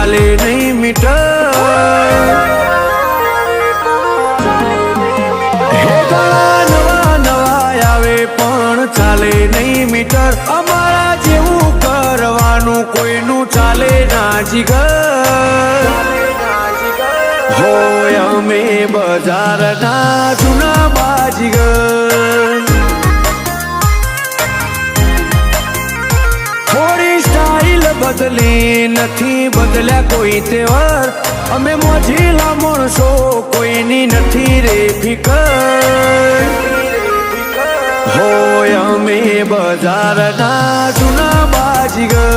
ચાલે નહીં મીટર ચાલે નહીં મીટર અમારા જેવું કરવાનું કોઈનું ચાલે ના જીગર હોય અમે બજારના જૂના બાજીગર થોડી સ્ટાઈલ બદલી નથી બદલ્યા કોઈ તહેવાર અમે મોજીલા માણસો કોઈની નથી રે ફિકર હોય અમે બજારના જૂના બાજીગર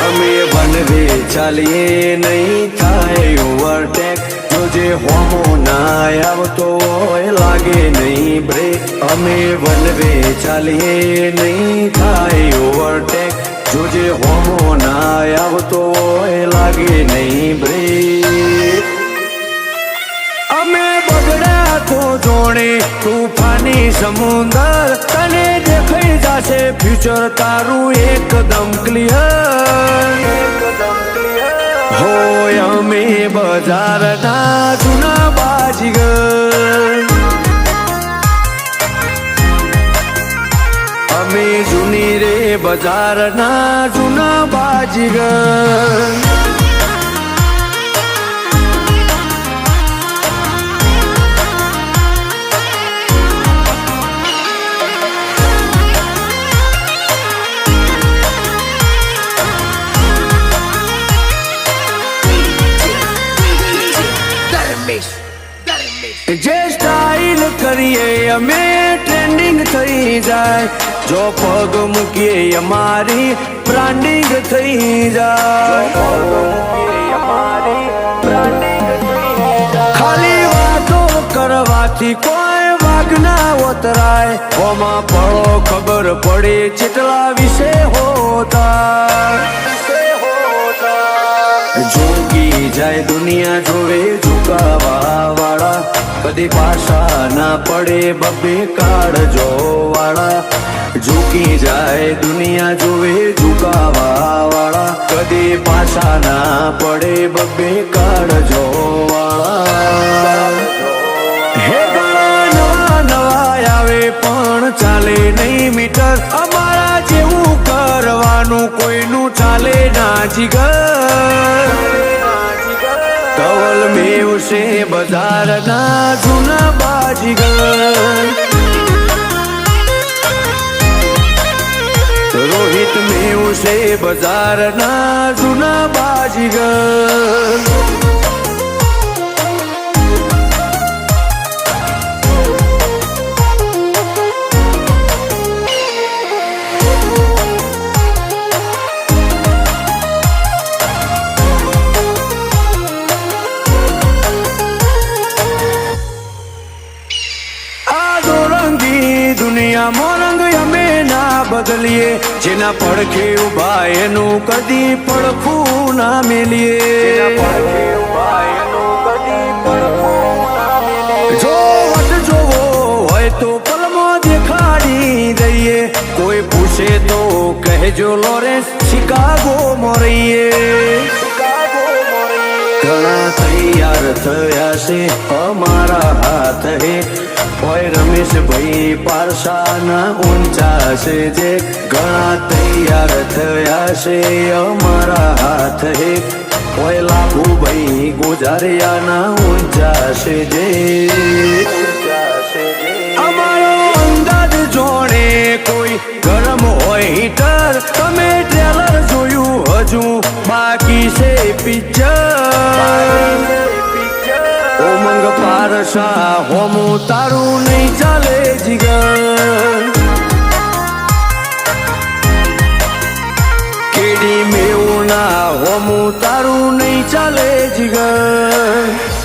અમે વનવે ચાલીએ નહીં થાય ઓવરટેક જોજે હોમો ના આવતો હોય લાગે નહીં બ્રેક અમે વનવે ચાલીએ નહીં થાય ઓવરટેક જોજે હોમો ના આવતો હોય લાગે નહીં બ્રેક અમે બગડ્યા તો જોણે તૂફાની સમુદર તને દેખાઈ જશે ફ્યુચર તારું એકદમ ક્લિયર હોય અમે બજારના જૂના બાજીગર અમે જૂની રે બજારના જૂના બાજીગર જે સ્ટાઈલ કરીએ અમે ટ્રેન્ડિંગ થઈ જાય જો પગ મૂકીએ અમારી બ્રાન્ડિંગ થઈ જાય ખાલી વાતો કરવાથી કોઈ વાગ ના ઉતરાય ઓમાં પડો ખબર પડે ચેટલા વિશે હોતા જોગી જાય દુનિયા જોવે ઝુકાવા વાળા કદી પાછા ના પડે બબ્બે કાળજો વાળા ઝૂકી જાય દુનિયા જોવે ઝુકાવા વાળા કદી પાછા ના પડે બબ્બે કાળજો વાળા હે ઘણા નવા નવા આવે પણ ચાલે નહીં મીટર અમારા જેવું કરવાનું કોઈનું ચાલે ના જીગર ધવલ મેવ છે બજારના જૂના બાજીગર રોહિત મેવ છે બજારના જૂના બાજીગર દુનિયા મોરંગ અમે ના બદલીએ જેના પડખે ઉભા એનું કદી પડખું ના મેલીએ જો વટ જોવો હોય તો પલમો દેખાડી દઈએ કોઈ પૂછે તો કહેજો લોરેન્સ શિકાગો મોરઈએ ઘણા તૈયાર થયા છે અમારા હાથ હે હોય રમેશભાઈ પારસાના ઊંચા છે જે ઘણા તૈયાર થયા છે અમારા હાથ હે હોય લાભુભાઈ ગુજારિયાના ઊંચા છે જે અમારો અંદાજ જોડે કોઈ ગરમ હોય હીટર તમે ટ્રેલર જોયું હજુ બાકી છે પિક્ચર ઉમંગ પારસા હોમું તારું નહીં ચાલે જીગર કેડી મેવું ના હોમું તારું નહીં ચાલે જીગર